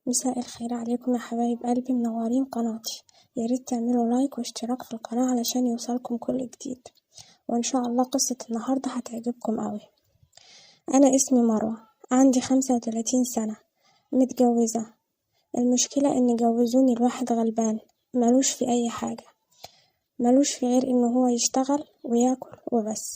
مساء الخير عليكم يا حبايب قلبي، منورين قناتي. ياريت تعملوا لايك واشتراك في القناة علشان يوصلكم كل جديد، وان شاء الله قصة النهاردة هتعجبكم قوي. انا اسمي مروة، عندي 35 سنة، متجوزة. المشكلة ان جوزوني الواحد غلبان، ملوش في اي حاجة، ملوش في غير انه هو يشتغل وياكل وبس.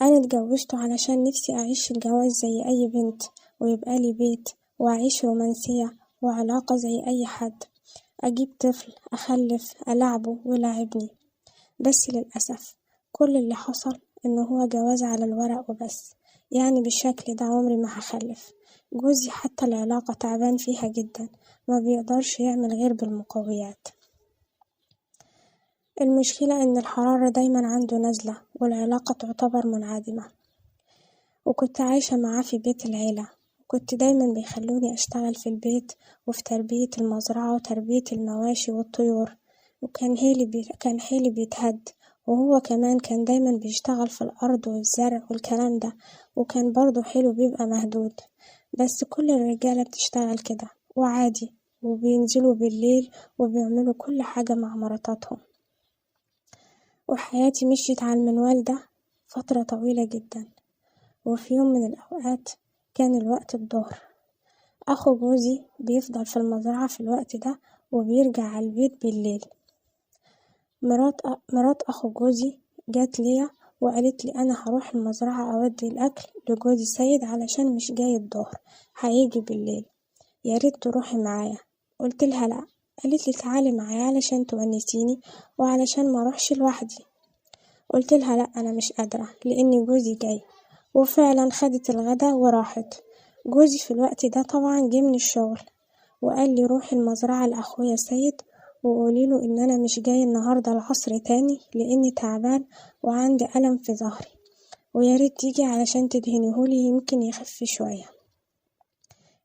انا اتجوزته علشان نفسي اعيش الجواز زي اي بنت، ويبقى لي بيت واعيش رومانسية وعلاقة زي اي حد، اجيب طفل، اخلف، العبه ويلعبني. بس للأسف كل اللي حصل انه هو جواز على الورق وبس، يعني بالشكل ده عمري ما هخلف. جوزي حتى العلاقة تعبان فيها جدا، ما بيقدرش يعمل غير بالمقويات. المشكلة ان الحرارة دايما عنده نازلة والعلاقة تعتبر منعدمة. وكنت عايشة معاه في بيت العيلة، كنت دايما بيخلوني أشتغل في البيت وفي تربية المزرعة وتربية المواشي والطيور، كان حيلي بيتهد. وهو كمان كان دايما بيشتغل في الأرض والزرع والكلام ده، وكان برضه حيله بيبقى مهدود. بس كل الرجالة بتشتغل كده وعادي، وبينزلوا بالليل وبيعملوا كل حاجة مع مراتاتهم. وحياتي مشيت على المنوال ده فترة طويلة جدا. وفي يوم من الأوقات كان الوقت الظهر، أخو جوزي بيفضل في المزرعة في الوقت ده وبيرجع على البيت بالليل. مرات أخو جوزي جات ليا وقالت لي أنا هروح المزرعة أودي الأكل لجوزي سيد علشان مش جاي الظهر، هيجي بالليل، ياريت تروحي معايا. قلت لها لأ. قالت لي تعالي معايا علشان تونسيني وعلشان ما اروحش لوحدي. قلت لها لأ، أنا مش قادرة لأن جوزي جاي. وفعلا خدت الغدا وراحت. جوزي في الوقت ده طبعا جه من الشغل وقال لي روحي المزرعة لأخويا سيد وقوليله إن أنا مش جاي النهاردة العصر تاني لأني تعبان وعندي ألم في ظهري، وياريت تيجي علشان تدهنيهولي يمكن يخف شوية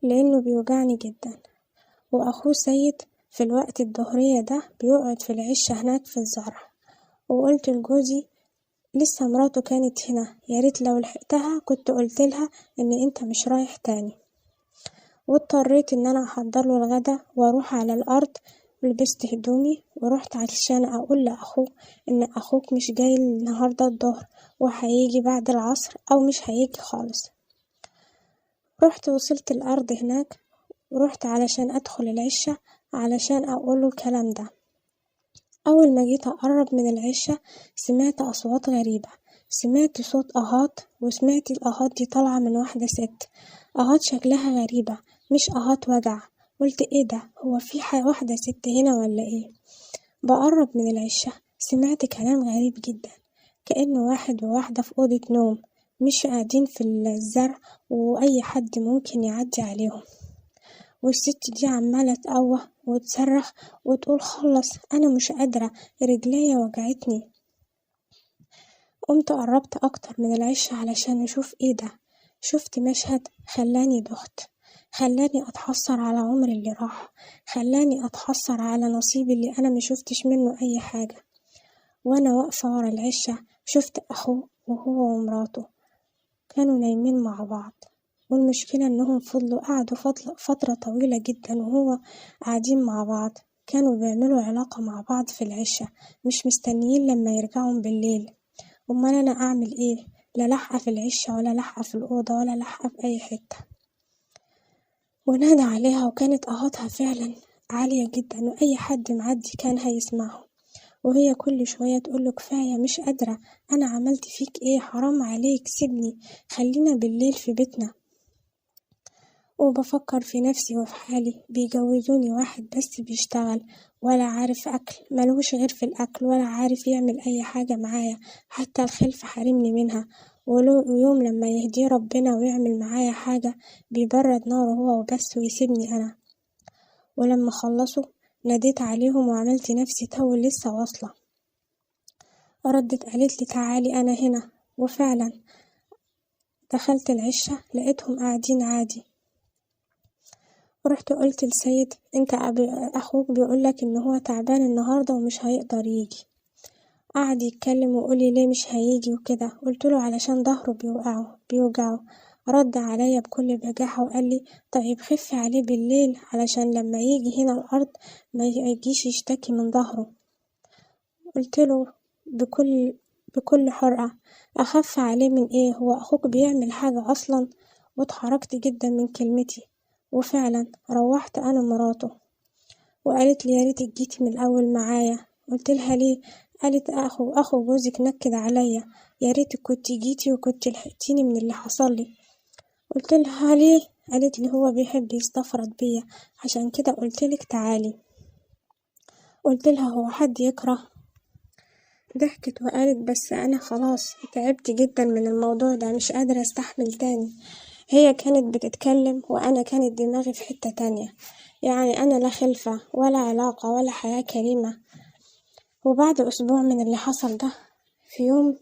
لأنه بيوجعني جدا. وأخوه سيد في الوقت الظهرية ده بيقعد في العشة هناك في الزرع. وقلت لجوزي لسه مراته كانت هنا، ياريت لو لحقتها كنت قلت لها ان انت مش رايح تاني. واضطريت ان انا احضر له الغدا واروح على الارض، ولبست هدومي ورحت علشان اقول لاخوه ان اخوك مش جاي النهارده الظهر وهيجي بعد العصر او مش هيجي خالص. رحت وصلت الارض هناك ورحت علشان ادخل العشة علشان اقوله الكلام ده. أول ما جيت أقرب من العشة سمعت أصوات غريبة، سمعت صوت أهات، وسمعت الأهات دي طالعة من واحدة ست، أهات شكلها غريبة، مش أهات وجع. قلت ايه ده، هو في واحدة ست هنا ولا ايه؟ بقرب من العشة سمعت كلام غريب جدا، كأنه واحد وواحدة في أوضة نوم، مش قاعدين في الزرع وأي حد ممكن يعدي عليهم. والست دي عمالة تقوه وتصرخ وتقول خلص أنا مش قادرة، رجليا وجعتني. قمت قربت أكتر من العش علشان أشوف إيه ده. شفت مشهد خلاني دخت، خلاني أتحسر على عمري اللي راح، خلاني أتحسر على نصيبي اللي أنا مشوفتش منه أي حاجة. وأنا واقفة ورا العشة شفت أخوه وهو ومراته كانوا نايمين مع بعض. والمشكلة انهم قعدوا فترة طويلة جدا وهو قاعدين مع بعض، كانوا بيعملوا علاقة مع بعض في العشة، مش مستنيين لما يرجعوا بالليل. امال انا اعمل ايه؟ لا لحقة في العشة ولا لحقة في الأوضة ولا لحقة في اي حتة. ونادى عليها وكانت اهاتها فعلا عالية جدا واي حد معدي كان هيسمعه، وهي كل شوية تقوله كفاية مش قادرة، انا عملت فيك ايه؟ حرام عليك، سيبني، خلينا بالليل في بيتنا. وبفكر في نفسي وفي حالي، بيجوزوني واحد بس بيشتغل ولا عارف أكل، ملهوش غير في الأكل، ولا عارف يعمل أي حاجة معايا، حتى الخلف حارمني منها. ويوم لما يهديه ربنا ويعمل معايا حاجة بيبرد ناره هو وبس ويسيبني أنا. ولما خلصوا ناديت عليهم وعملت نفسي تو لسه واصلة. ردت قالت لي تعالي أنا هنا. وفعلا دخلت العشة لقيتهم قاعدين عادي. ورحت قلت لسيد انت اخوك بيقولك ان هو تعبان النهاردة ومش هيقدر يجي. قعد يتكلم ويقولي ليه مش هيجي وكده. قلت له علشان ظهره بيوجعه. رد عليا بكل بجاحة وقال لي طيب خفي عليه بالليل علشان لما يجي هنا الأرض ما يجيش يشتكي من ظهره. قلت له بكل حرقة أخف عليه من إيه، هو أخوك بيعمل حاجة أصلا؟ واتحركت جدا من كلمتي، وفعلا روحت أنا مراته، وقالت لي يا ريتك جيتي من الأول معايا. قلت لها ليه؟ قالت أخو جوزك نكد عليا، يا ريتك كنت جيتي وكنت لحقتيني من اللي حصل لي. قلت لها ليه؟ قالت لي هو بيحب يستفرد بيا عشان كده قلتلك تعالي. قلت لها هو حد يكره؟ ضحكت وقالت بس أنا خلاص تعبت جدا من الموضوع ده، مش قادرة استحمل تاني. هي كانت بتتكلم وأنا كانت دماغي في حتة تانية، يعني أنا لا خلفة ولا علاقة ولا حياة كريمة. وبعد أسبوع من اللي حصل ده، في يوم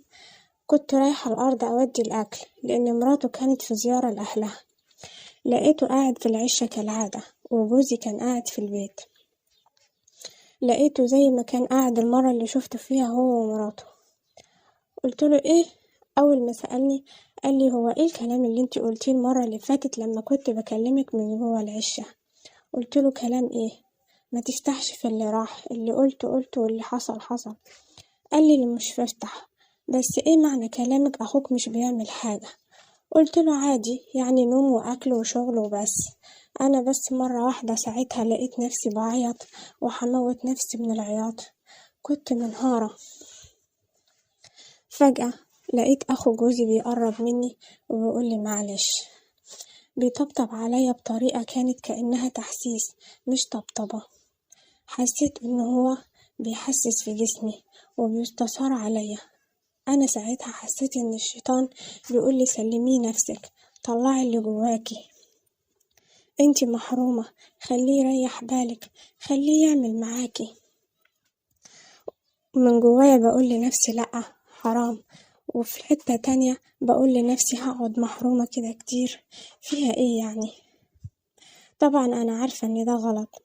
كنت رايحة الأرض أودي الأكل لأن مراته كانت في زيارة لأهلها، لقيته قاعد في العشة كالعادة وجوزي كان قاعد في البيت. لقيته زي ما كان قاعد المرة اللي شفته فيها هو ومراته. قلتله ايه؟ أول ما سألني قال لي هو ايه الكلام اللي انتي قلتيه المرة اللي فاتت لما كنت بكلمك من جوه العشة؟ قلتله كلام ايه؟ ما تفتحش في اللي راح، اللي قلته واللي حصل حصل. قال لي اللي مش بفتح، بس ايه معنى كلامك أخوك مش بيعمل حاجة؟ قلتله عادي، يعني نوم وأكل وشغل وبس. أنا بس مرة واحدة ساعتها لقيت نفسي بعيط وحموت نفسي من العياط، كنت منهارة. فجأة لقيت أخو جوزي بيقرب مني وبيقولي معلش، بيطبطب عليا بطريقة كانت كأنها تحسيس مش طبطبة. حسيت إن هو بيحسس في جسمي وبيستثار عليا. أنا ساعتها حسيت إن الشيطان بيقولي سلميه نفسك، طلعي اللي جواكي، انتي محرومة، خليه يريح بالك، خليه يعمل معاكي. من جوايا بقول لنفسي لأ حرام، وفي حتة تانية بقول لنفسي هقعد محرومة كده كتير، فيها ايه يعني؟ طبعا أنا عارفة إن ده غلط،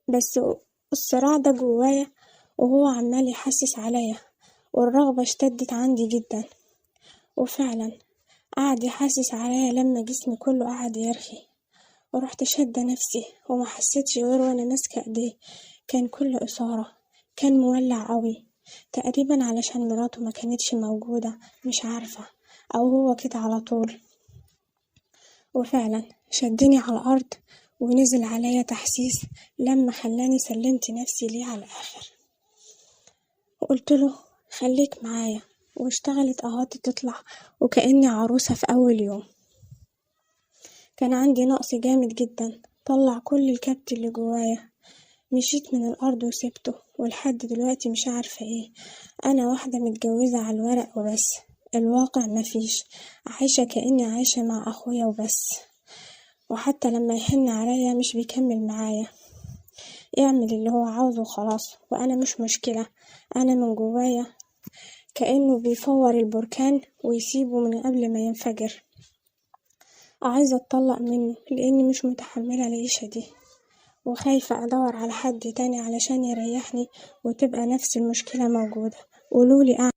بس الصراع ده جوايا وهو عمال يحسس عليا، والرغبة اشتدت عندي جدا. وفعلا قعد يحسس عليا لما جسمي كله قعد يرخي، ورحت شادة نفسي وما حسيتش غير وانا ماسكة ايديه. كان كل إثارة، كان مولع قوي، تقريبا علشان مراته ما كانتش موجودة، مش عارفة، أو هو كده على طول. وفعلا شدني على الأرض ونزل عليا تحسيس لما خلاني سلمت نفسي ليه على الآخر. وقلت له خليك معايا، واشتغلت أهاتي تطلع وكأني عروسة في أول يوم. كان عندي نقص جامد جدا، طلع كل الكبت اللي جوايا. مشيت من الأرض وسبته، ولحد دلوقتي مش عارفة ايه. أنا واحدة متجوزة على الورق وبس، الواقع مفيش، عايشة كأني عايشة مع أخويا وبس، وحتى لما يحن عليا مش بيكمل معايا، يعمل اللي هو عاوزه خلاص، وأنا مش مشكلة. أنا من جوايا كأنه بيفور البركان ويسيبه من قبل ما ينفجر. عايزة أتطلق منه لأني مش متحملة العيشة دي، وخايفة أدور على حد تاني علشان يريحني وتبقى نفس المشكلة موجودة. قولولي